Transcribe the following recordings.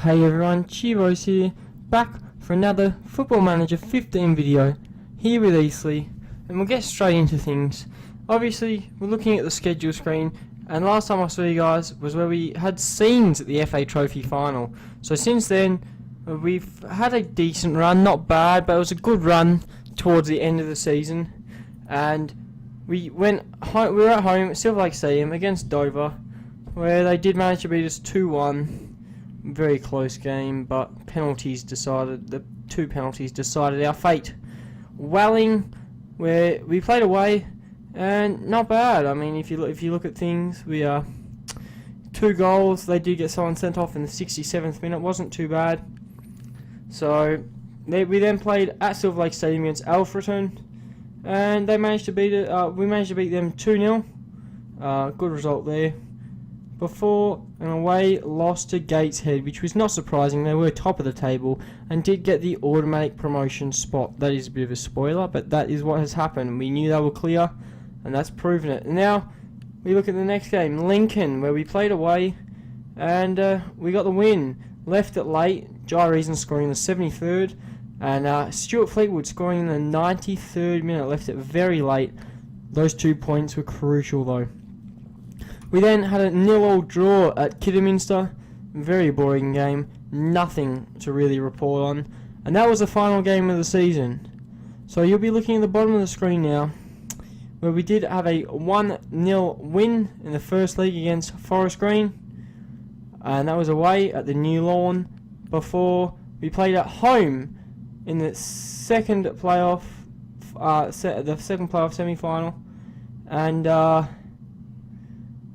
Hey everyone, Chivos here, back for another Football Manager 15 video, here with Eastleigh, and we'll get straight into things. Obviously, we're looking at the schedule screen, and last time I saw you guys was where we had scenes at the FA Trophy final. So since then, we've had a decent run, not bad, but it was a good run towards the end of the season. And we were at home at Silver Lake Stadium against Dover, where they did manage to beat us 2-1. Very close game, but the two penalties decided our fate. Welling, where we played away, and not bad. I mean, if you look at things, we are 2 goals. They did get someone sent off in the 67th minute. Wasn't too bad. So we then played at Silver Lake Stadium against Alfreton, and they managed to beat it. We managed to beat them 2-0. Good result there. Before an away loss to Gateshead, which was not surprising. They were top of the table and did get the automatic promotion spot. That is a bit of a spoiler, but that is what has happened. We knew they were clear, and that's proven it. And now we look at the next game, Lincoln, where we played away, and we got the win. Left it late, Jai Reason scoring in the 73rd, and Stuart Fleetwood scoring in the 93rd minute. Left it very late. Those 2 points were crucial though. We then had a 0-0 draw at Kidderminster. Very boring game. Nothing to really report on. And that was the final game of the season. So you'll be looking at the bottom of the screen now, where we did have a 1-0 win in the first league against Forest Green. And that was away at the New Lawn, before we played at home in the second playoff semi-final. And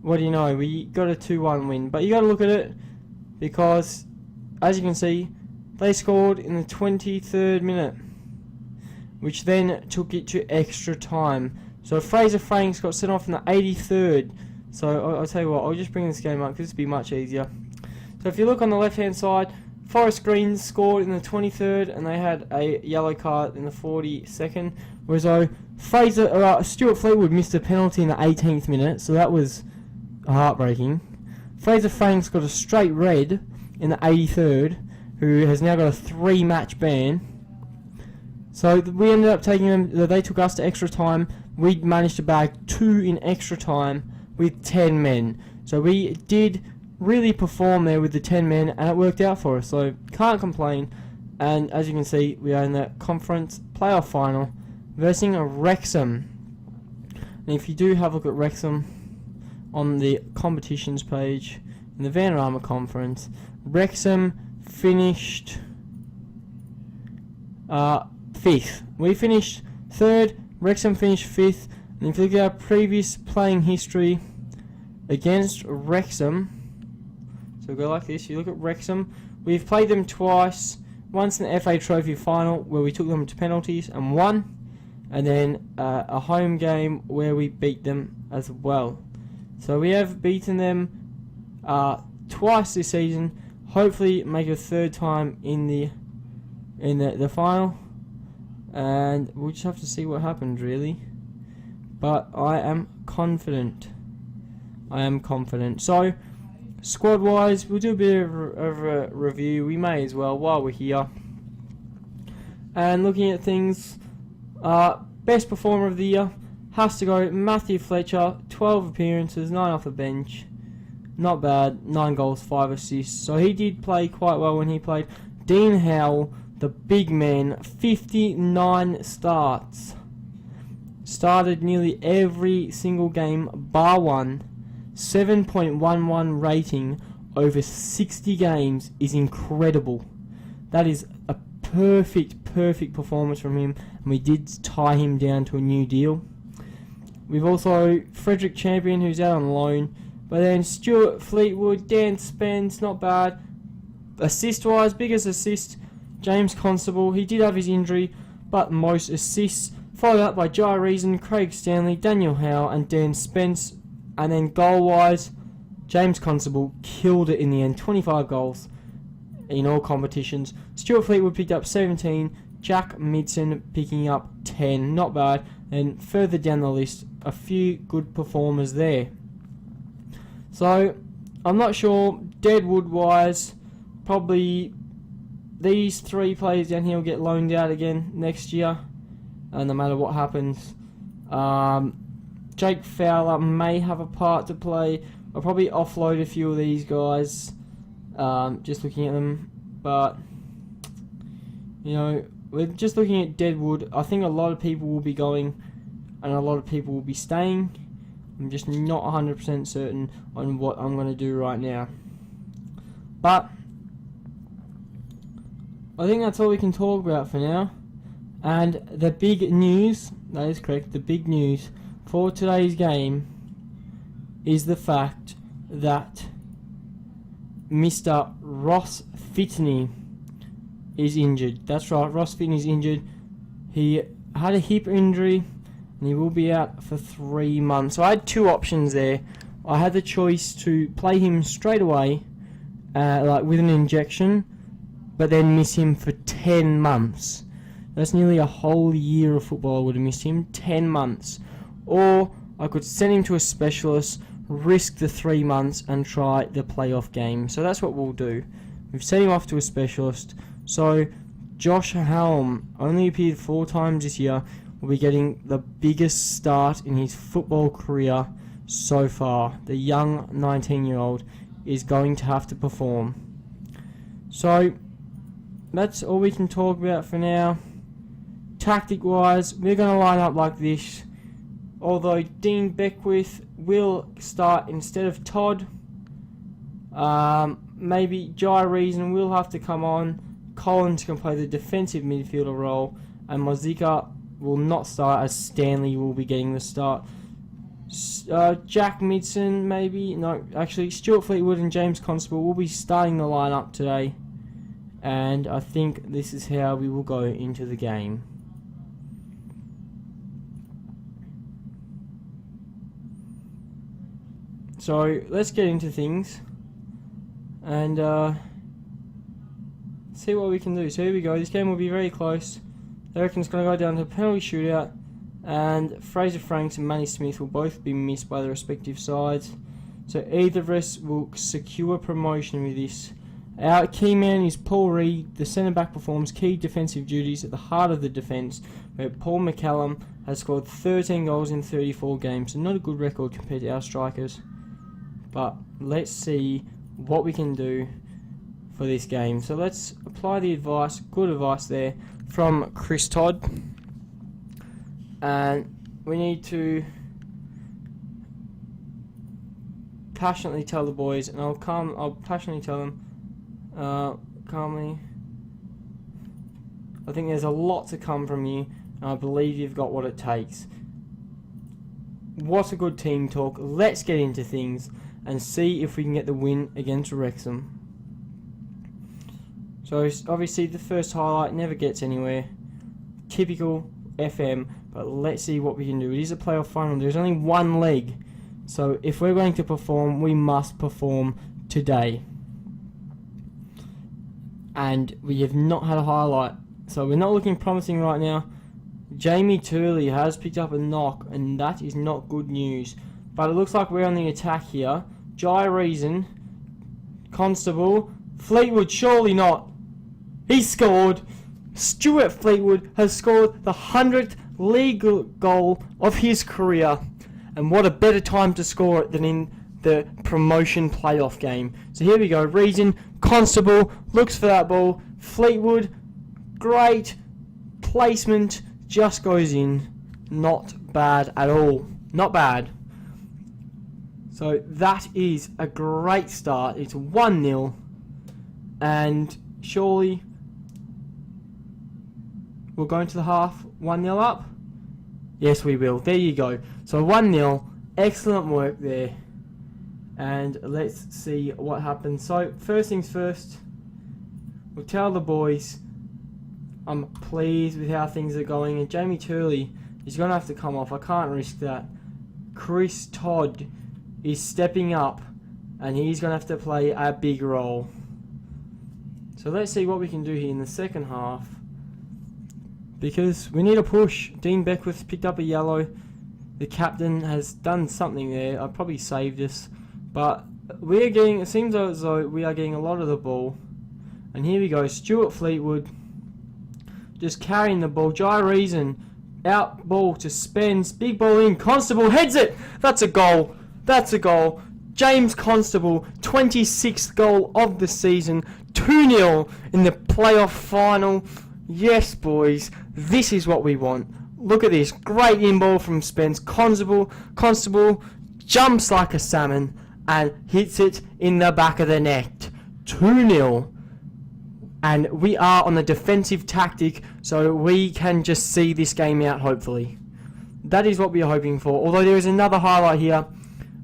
what do you know, we got a 2-1 win. But you got to look at it, because as you can see, they scored in the 23rd minute, which then took it to extra time. So Fraser Franks got sent off in the 83rd. So I'll tell you what, I'll just bring this game up because it'll be much easier. So if you look on the left hand side, Forest Green scored in the 23rd and they had a yellow card in the 42nd. Whereas Stuart Fleetwood missed a penalty in the 18th minute, so that was heartbreaking. Fraser Franks got a straight red in the 83rd, who has now got a 3-match ban. So we ended up taking them. They took us to extra time. We managed to bag 2 in extra time with 10 men. So we did really perform there with the 10 men, and it worked out for us. So can't complain. And as you can see, we are in the conference playoff final versus Wrexham. And if you do have a look at Wrexham on the competitions page in the Vanarama Conference, Wrexham finished 5th. We finished 3rd, Wrexham finished 5th, and if you look at our previous playing history against Wrexham, so go like this, you look at Wrexham, we've played them twice, once in the FA Trophy final where we took them to penalties and won, and then a home game where we beat them as well. So we have beaten them twice this season. Hopefully make a 3rd time in the final, and we'll just have to see what happens really. But I am confident. So squad wise, we'll do a bit of a review. We may as well while we're here. And looking at things, best performer of the year has to go Matthew Fletcher. 12 appearances, 9 off the bench. Not bad. 9 goals, 5 assists. So he did play quite well when he played. Dean Howell, the big man, 59 starts. Started nearly every single game bar one. 7.11 rating over 60 games is incredible. That is a perfect performance from him, and we did tie him down to a new deal. We've also Frederick Champion, who's out on loan. But then Stuart Fleetwood, Dan Spence, not bad. Assist-wise, biggest assist, James Constable. He did have his injury, but most assists. Followed up by Jai Reason, Craig Stanley, Daniel Howe, and Dan Spence. And then goal-wise, James Constable killed it in the end. 25 goals in all competitions. Stuart Fleetwood picked up 17. Jack Midson picking up 10. Not bad. And further down the list, a few good performers there. So I'm not sure Deadwood wise, probably these 3 players down here will get loaned out again next year, no matter what happens. Jake Fowler may have a part to play. I'll probably offload a few of these guys, just looking at them. But, you know, we're just looking at Deadwood. I think a lot of people will be going and a lot of people will be staying. I'm just not 100% certain on what I'm going to do right now. But I think that's all we can talk about for now. And the big news, that is correct, the big news for today's game is the fact that Mr. Ross Fitney is injured. That's right, Ross Fitney is injured. He had a hip injury and he will be out for 3 months. So I had 2 options there. I had the choice to play him straight away, like with an injection, but then miss him for 10 months. That's nearly a whole year of football I would have missed him, 10 months. Or I could send him to a specialist, risk the 3 months and try the playoff game. So that's what we'll do. We've sent him off to a specialist. So Josh Helm only appeared 4 times this year. Will be getting the biggest start in his football career so far. The young 19-year-old is going to have to perform. So that's all we can talk about for now. Tactic wise, we're going to line up like this. Although Dean Beckwith will start instead of Todd. Maybe Jai Reason will have to come on. Collins can play the defensive midfielder role. And Mozika will not start, as Stanley will be getting the start. Jack Midson, maybe. No, actually, Stuart Fleetwood and James Constable will be starting the lineup today. And I think this is how we will go into the game. So let's get into things and see what we can do. So here we go. This game will be very close. I reckon it's going to go down to a penalty shootout, and Fraser Franks and Manny Smith will both be missed by their respective sides. So either of us will secure promotion with this. Our key man is Paul Reed. The centre back performs key defensive duties at the heart of the defence, where Paul McCallum has scored 13 goals in 34 games. So not a good record compared to our strikers. But let's see what we can do for this game. So let's apply the advice, good advice there, from Chris Todd. And we need to passionately tell the boys, and I'll passionately tell them, calmly, I think there's a lot to come from you, and I believe you've got what it takes. What a good team talk. Let's get into things and see if we can get the win against Wrexham. So obviously the first highlight never gets anywhere. Typical FM, but let's see what we can do. It is a playoff final. There's only one leg. So if we're going to perform, we must perform today. And we have not had a highlight. So we're not looking promising right now. Jamie Turley has picked up a knock, and that is not good news. But it looks like we're on the attack here. Jai Reason, Constable, Fleetwood, surely not. He scored. Stuart Fleetwood has scored the 100th league goal of his career. And what a better time to score it than in the promotion playoff game. So here we go. Reason, Constable, looks for that ball. Fleetwood, great placement, just goes in. Not bad at all. Not bad. So that is a great start. It's 1-0. And surely we'll go into the half 1-0 up. Yes, we will. There you go. So 1-0. Excellent work there. And let's see what happens. So first things first, we'll tell the boys I'm pleased with how things are going. And Jamie Turley is going to have to come off. I can't risk that. Chris Todd is stepping up, and he's going to have to play a big role. So let's see what we can do here in the second half, because we need a push. Dean Beckwith picked up a yellow. The captain has done something there. I probably saved us, but we're getting, it seems as though we are getting a lot of the ball. And here we go, Stuart Fleetwood just carrying the ball. Jai Reason out ball to Spence, big ball in, Constable heads it. That's a goal. That's a goal. James Constable, 26th goal of the season, 2-0 in the playoff final. Yes, boys, this is what we want. Look at this, great in ball from Spence. Constable jumps like a salmon and hits it in the back of the net. 2-0. And we are on the defensive tactic, so we can just see this game out, hopefully. That is what we are hoping for. Although there is another highlight here,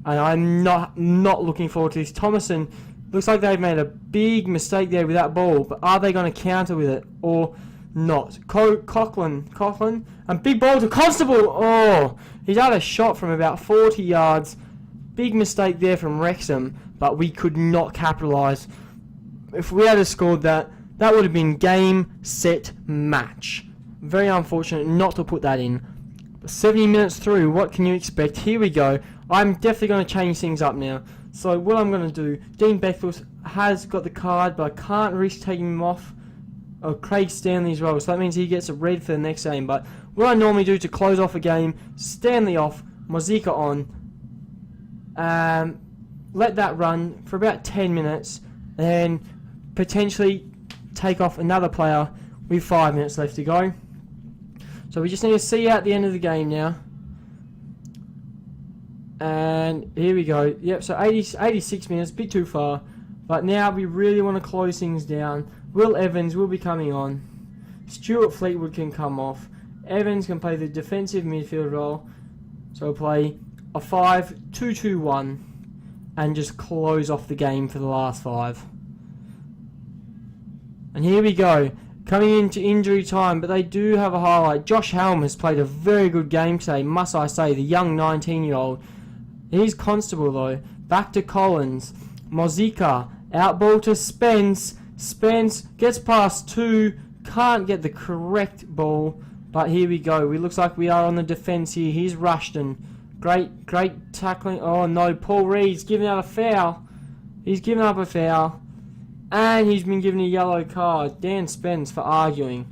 and I'm not looking forward to this. Thomason, looks like they've made a big mistake there with that ball, but are they going to counter with it or not? Coughlin, and big ball to Constable. Oh, he's had a shot from about 40 yards. Big mistake there from Wrexham, but we could not capitalise. If we had scored that, that would have been game, set, match. Very unfortunate not to put that in. 70 minutes through, what can you expect? Here we go. I'm definitely going to change things up now. So what I'm going to do, Dean Beckles has got the card, but I can't risk taking him off. Oh, Craig Stanley's role, so that means he gets a red for the next game. But what I normally do to close off a game, Stanley off, Mozika on, let that run for about 10 minutes, and potentially take off another player with 5 minutes left to go. So we just need to see out the end of the game now. And here we go. Yep, so 86 minutes, a bit too far. But now we really want to close things down. Will Evans will be coming on. Stuart Fleetwood can come off. Evans can play the defensive midfield role. So we'll play a 5-2-2-1 and just close off the game for the last 5. And here we go, coming into injury time, but they do have a highlight. Josh Helm has played a very good game today, must I say, the young 19-year-old. He's Constable though. Back to Collins. Mozika, out ball to Spence. Spence gets past 2, can't get the correct ball, but here we go. It looks like we are on the defence here. Here's Rushton. Great tackling. Oh no, Paul Reed's giving out a foul. He's given up a foul. And he's been given a yellow card. Dan Spence for arguing.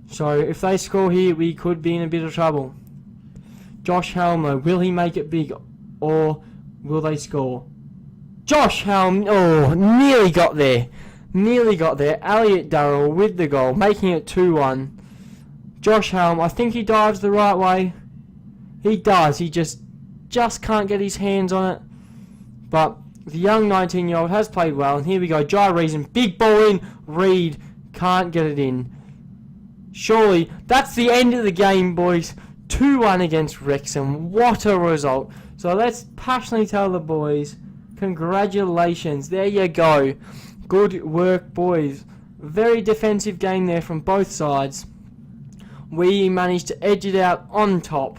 So if they score here, we could be in a bit of trouble. Josh Helm, will he make it big or will they score? Josh Helm, oh, nearly got there. Nearly got there. Elliot Darrell with the goal, making it 2-1. Josh Helm, I think he dives the right way. He does. He just can't get his hands on it. But the young 19-year-old has played well. And here we go. Jai Reason, big ball in. Reed can't get it in. Surely, that's the end of the game, boys. 2-1 against Wrexham. What a result. So let's passionately tell the boys, congratulations. There you go. Good work, boys. Very defensive game there from both sides. We managed to edge it out on top.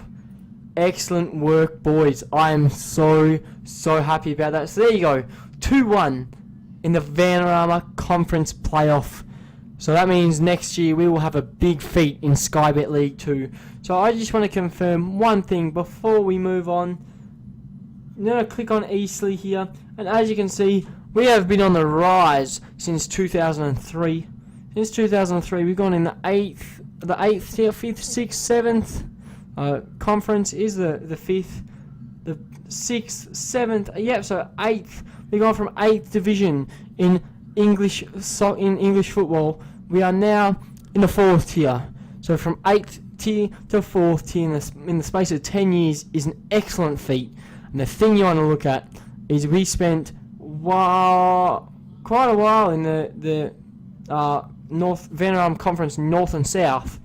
Excellent work, boys. I am so happy about that. So there you go. 2-1 in the Vanarama Conference Playoff. So that means next year we will have a big feat in Sky Bet League 2. So I just want to confirm one thing before we move on. I'm going to click on Eastleigh here. And as you can see, we have been on the rise since 2003. Since 2003, we've gone in the 8th, 5th, 6th, 7th. Conference is the 5th, the 6th, 7th, yep, so 8th. We've gone from 8th division in English football. We are now in the 4th tier. So from 8th tier to 4th tier in the space of 10 years is an excellent feat. And the thing you want to look at is we spent quite a while in the North Vanarama Conference North and South.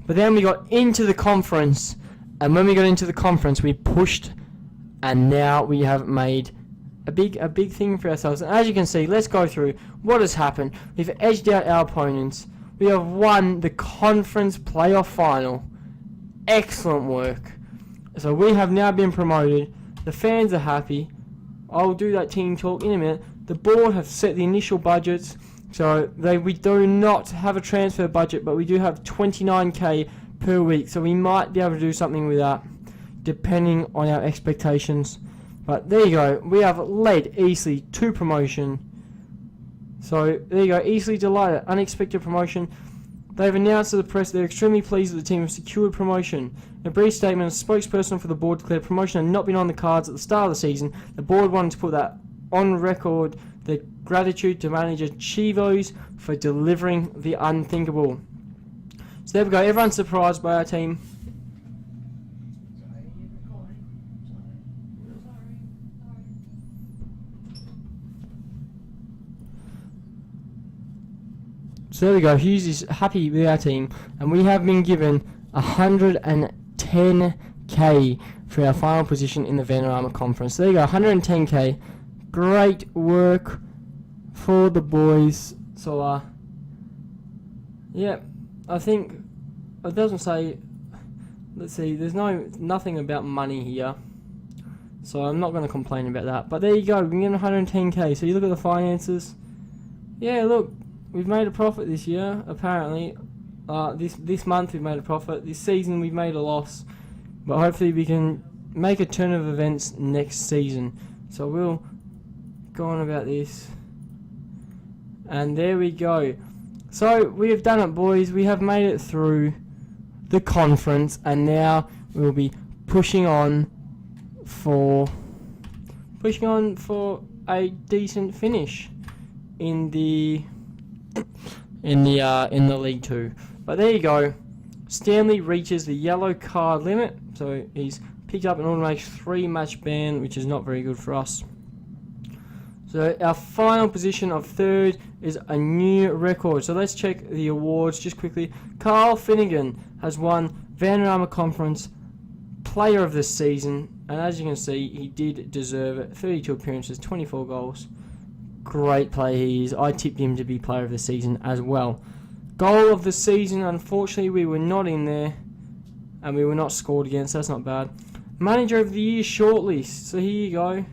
But then we got into the conference, and when we got into the conference, we pushed, and now we have made a big thing for ourselves. And as you can see, let's go through what has happened. We've edged out our opponents. We have won the conference playoff final. Excellent work. So we have now been promoted. The fans are happy. I'll do that team talk in a minute. The board have set the initial budgets. So we do not have a transfer budget, but we do have 29k per week. So we might be able to do something with that, depending on our expectations. But there you go. We have led Eastleigh to promotion. So there you go, easily delighted, unexpected promotion. They've announced to the press they're extremely pleased that the team has secured promotion. In a brief statement, a spokesperson for the board declared promotion had not been on the cards at the start of the season. The board wanted to put that on record, their gratitude to manager Chivos for delivering the unthinkable. So there we go, everyone's surprised by our team. So there we go, Hughes is happy with our team, and we have been given 110k for our final position in the Vanarama Conference. So there you go, 110k. Great work for the boys. So, yeah, I think it doesn't say. Let's see, there's nothing about money here, so I'm not going to complain about that. But there you go, we're getting 110k. So you look at the finances. Yeah, look. We've made a profit this year, apparently. This month we've made a profit. This season we've made a loss. But hopefully we can make a turn of events next season. So we'll go on about this. And there we go. So we have done it, boys. We have made it through the conference. And now we'll be pushing on for a decent finish in the League 2. But there you go. Stanley reaches the yellow card limit, so he's picked up an automatic 3-match ban, which is not very good for us. So our final position of third is a new record. So let's check the awards just quickly. Carl Finnegan has won Vanarama Conference Player of the Season, and as you can see, he did deserve it. 32 appearances, 24 goals. Great player he is. I tipped him to be Player of the Season as well. Goal of the season, unfortunately we were not in there, and we were not scored against. That's not bad. Manager of the Year shortlist. So here you go.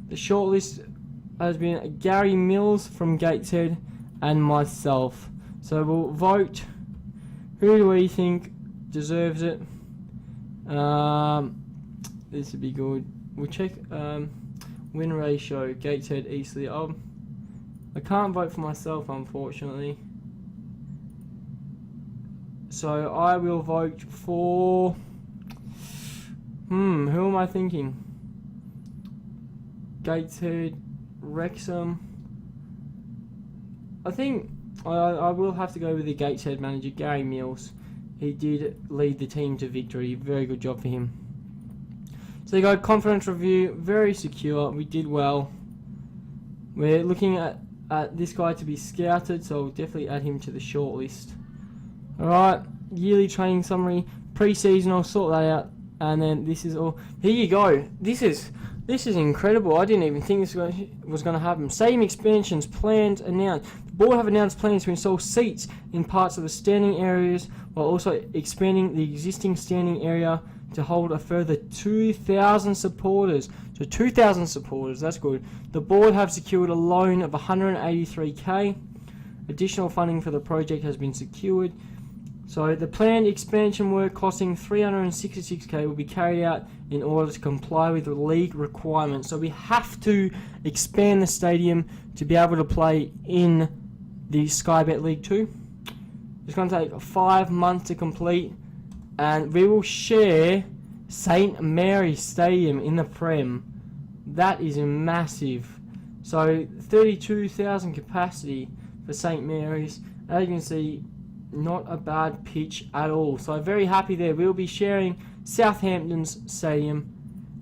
The shortlist has been Gary Mills from Gateshead and myself. So we'll vote. Who do we think deserves it? This would be good. We'll check win ratio. Gateshead, Eastleigh. I can't vote for myself, unfortunately. So I will vote for... who am I thinking? Gateshead, Wrexham. I think I will have to go with the Gateshead manager, Gary Mills. He did lead the team to victory. Very good job for him. So you go, confidence review, very secure. We did well. We're looking at this guy to be scouted, so I'll definitely add him to the shortlist. Alright, yearly training summary, pre-season, I'll sort that out, and then this is all. Here you go. This is incredible. I didn't even think this was going to happen. Stadium expansions planned announced. The board have announced plans to install seats in parts of the standing areas, while also expanding the existing standing area to hold a further 2,000 supporters. So 2,000 supporters, that's good. The board have secured a loan of 183k. Additional funding for the project has been secured. So the planned expansion work costing 366k will be carried out in order to comply with the league requirements. So we have to expand the stadium to be able to play in the Sky Bet League 2. It's going to take 5 months to complete, and we will share St. Mary's Stadium in the Prem. That is massive. So 32,000 capacity for St. Mary's. As you can see, not a bad pitch at all. So very happy there. We'll be sharing Southampton's stadium,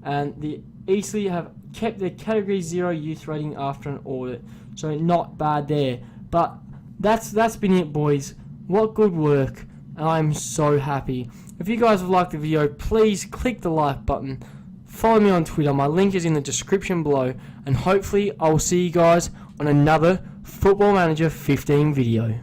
and the Eastleigh have kept their Category 0 youth rating after an audit. So not bad there. But that's been it, boys. What good work. I'm so happy. If you guys have liked the video, please click the like button. Follow me on Twitter. My link is in the description below. And hopefully I'll see you guys on another Football Manager 15 video.